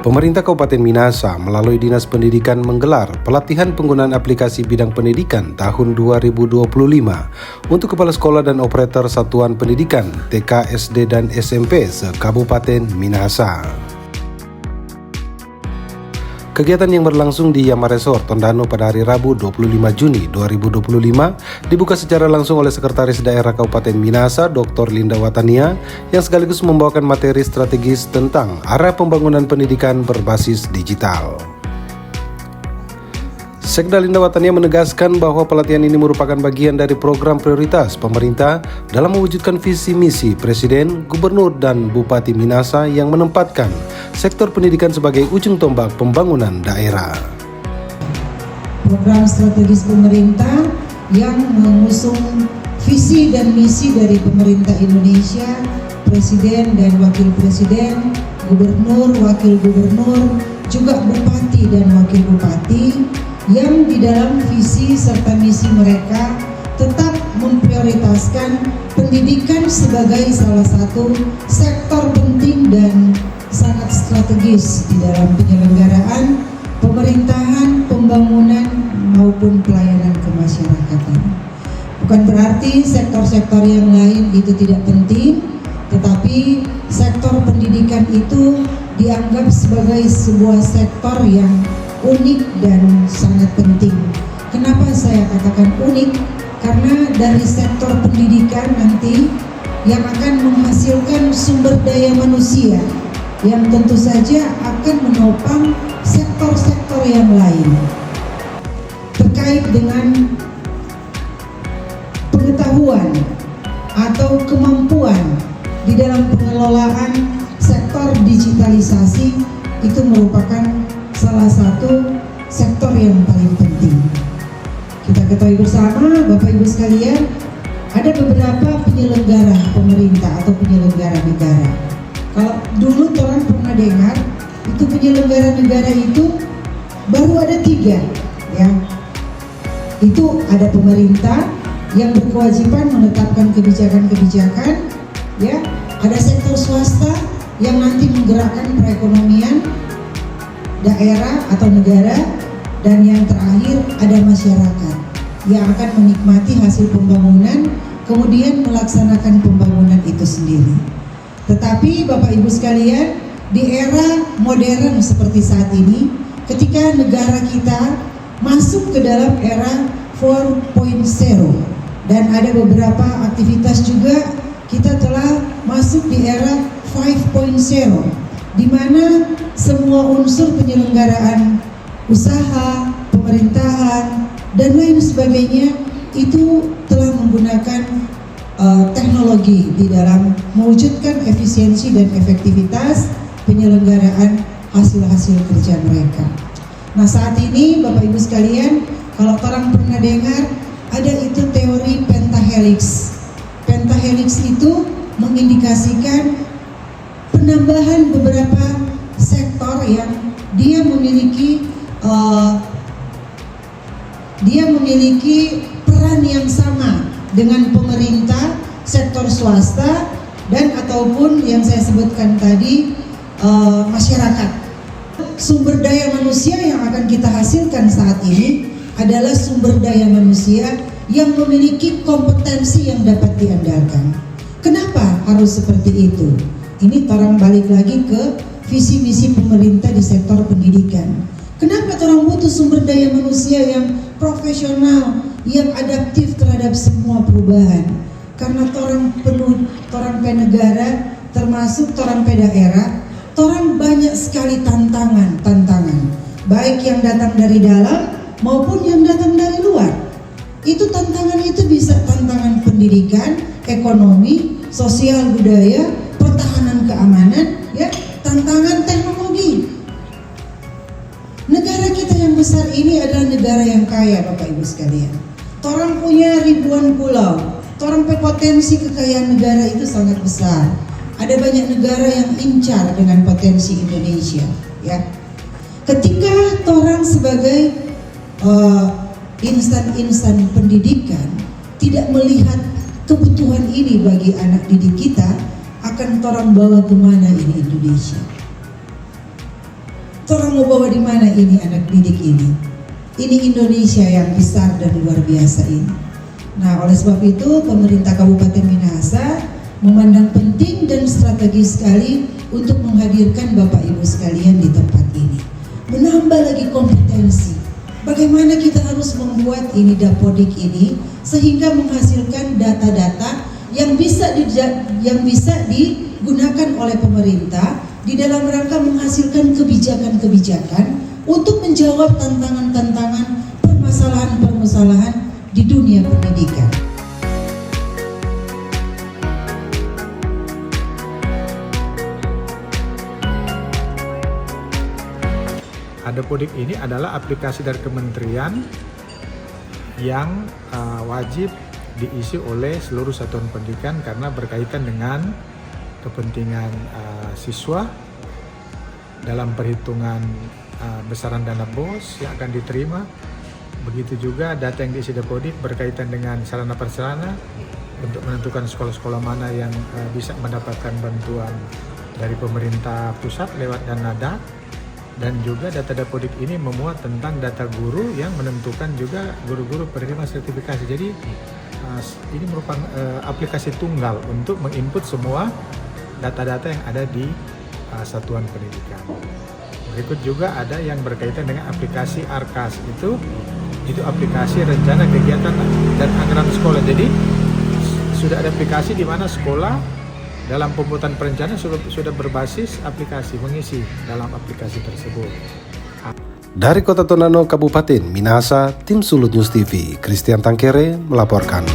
Pemerintah Kabupaten Minahasa melalui Dinas Pendidikan menggelar pelatihan penggunaan aplikasi bidang pendidikan tahun 2025 untuk kepala sekolah dan operator satuan pendidikan TK, SD, dan SMP se-Kabupaten Minahasa. Kegiatan yang berlangsung di Yama Resort Tondano pada hari Rabu 25 Juni 2025 dibuka secara langsung oleh Sekretaris Daerah Kabupaten Minahasa Dr. Linda Watania yang sekaligus membawakan materi strategis tentang arah pembangunan pendidikan berbasis digital. Sekda Linda Watania menegaskan bahwa pelatihan ini merupakan bagian dari program prioritas pemerintah dalam mewujudkan visi misi Presiden, Gubernur, dan Bupati Minahasa yang menempatkan sektor pendidikan sebagai ujung tombak pembangunan daerah. Program strategis pemerintah yang mengusung visi dan misi dari pemerintah Indonesia, Presiden dan Wakil Presiden, Gubernur, Wakil Gubernur, juga Bupati dan Wakil Bupati, yang di dalam visi serta misi mereka tetap memprioritaskan pendidikan sebagai salah satu sektor penting dan sangat strategis di dalam penyelenggaraan pemerintahan, pembangunan maupun pelayanan kemasyarakatan. Bukan berarti sektor-sektor yang lain itu tidak penting, tetapi sektor pendidikan itu dianggap sebagai sebuah sektor yang unik dan sangat penting. Kenapa saya katakan unik? Karena dari sektor pendidikan nanti yang akan menghasilkan sumber daya manusia yang tentu saja akan menopang sektor-sektor yang lain terkait dengan pengetahuan atau kemampuan di dalam pengelolaan sektor digitalisasi. Itu merupakan salah satu sektor yang paling penting. Kita ketahui bersama, Bapak Ibu sekalian, ada beberapa penyelenggara pemerintah atau penyelenggara negara. Kalau dulu orang pernah dengar, itu penyelenggara negara itu baru ada 3, ya. Itu ada pemerintah yang berkewajiban menetapkan kebijakan-kebijakan, ya. Ada sektor swasta yang nanti menggerakkan perekonomian daerah atau negara, dan yang terakhir ada masyarakat yang akan menikmati hasil pembangunan, kemudian melaksanakan pembangunan itu sendiri. Tetapi Bapak Ibu sekalian, di era modern seperti saat ini, ketika negara kita masuk ke dalam era 4.0 dan ada beberapa aktivitas juga kita telah masuk di era 5.0, di mana semua unsur penyelenggaraan usaha, pemerintahan, dan lain sebagainya itu telah menggunakan teknologi di dalam mewujudkan efisiensi dan efektivitas penyelenggaraan hasil-hasil kerja mereka. Nah, saat ini Bapak Ibu sekalian, kalau orang pernah dengar ada itu teori pentahelix. Pentahelix itu mengindikasikan penambahan beberapa sektor yang dia memiliki peran yang sama dengan pemerintah, sektor swasta, dan ataupun yang saya sebutkan tadi masyarakat. Sumber daya manusia yang akan kita hasilkan saat ini adalah sumber daya manusia yang memiliki kompetensi yang dapat diandalkan. Kenapa harus seperti itu? Ini orang balik lagi ke visi misi pemerintah di sektor pendidikan. Kenapa orang butuh sumber daya manusia yang profesional, yang adaptif terhadap semua perubahan? Karena orang negara, termasuk orang daerah, orang banyak sekali tantangan, baik yang datang dari dalam maupun yang datang dari luar. Itu tantangan itu bisa tantangan pendidikan, ekonomi, sosial budaya, pertahanan keamanan, ya, tantangan teknologi. Negara kita yang besar ini adalah negara yang kaya, Bapak Ibu sekalian. Orang punya ribuan pulau, orang potensi kekayaan negara itu sangat besar. Ada banyak negara yang incar dengan potensi Indonesia, ya. Ketika orang sebagai insan pendidikan tidak melihat kebutuhan ini bagi anak didik kita, akan orang bawa kemana ini Indonesia? Orang mau bawa di mana ini anak didik ini? Ini Indonesia yang besar dan luar biasa ini. Nah, oleh sebab itu pemerintah Kabupaten Minahasa memandang penting dan strategis sekali untuk menghadirkan Bapak Ibu sekalian di tempat ini. Menambah lagi kompetensi. Bagaimana kita harus membuat ini Dapodik ini sehingga menghasilkan data-data yang bisa digunakan oleh pemerintah di dalam rangka menghasilkan kebijakan-kebijakan untuk menjawab tantangan-tantangan permasalahan-permasalahan di dunia pendidikan. Dapodik ini adalah aplikasi dari kementerian yang wajib diisi oleh seluruh satuan pendidikan karena berkaitan dengan kepentingan siswa dalam perhitungan besaran dana BOS yang akan diterima. Begitu juga data yang diisi Dapodik berkaitan dengan sarana prasarana untuk menentukan sekolah-sekolah mana yang bisa mendapatkan bantuan dari pemerintah pusat lewat dana DAK. Dan juga data Dapodik ini memuat tentang data guru yang menentukan juga guru-guru penerima sertifikasi. Jadi ini merupakan aplikasi tunggal untuk menginput semua data-data yang ada di satuan pendidikan. Berikut juga ada yang berkaitan dengan aplikasi ARKAS, itu aplikasi rencana kegiatan dan anggaran sekolah. Jadi sudah ada aplikasi di mana sekolah dalam pembuatan perencanaan sudah berbasis aplikasi, mengisi dalam aplikasi tersebut. Dari Kota Tondano, Kabupaten Minahasa, Tim Sulut News TV, Christian Tangkere melaporkan.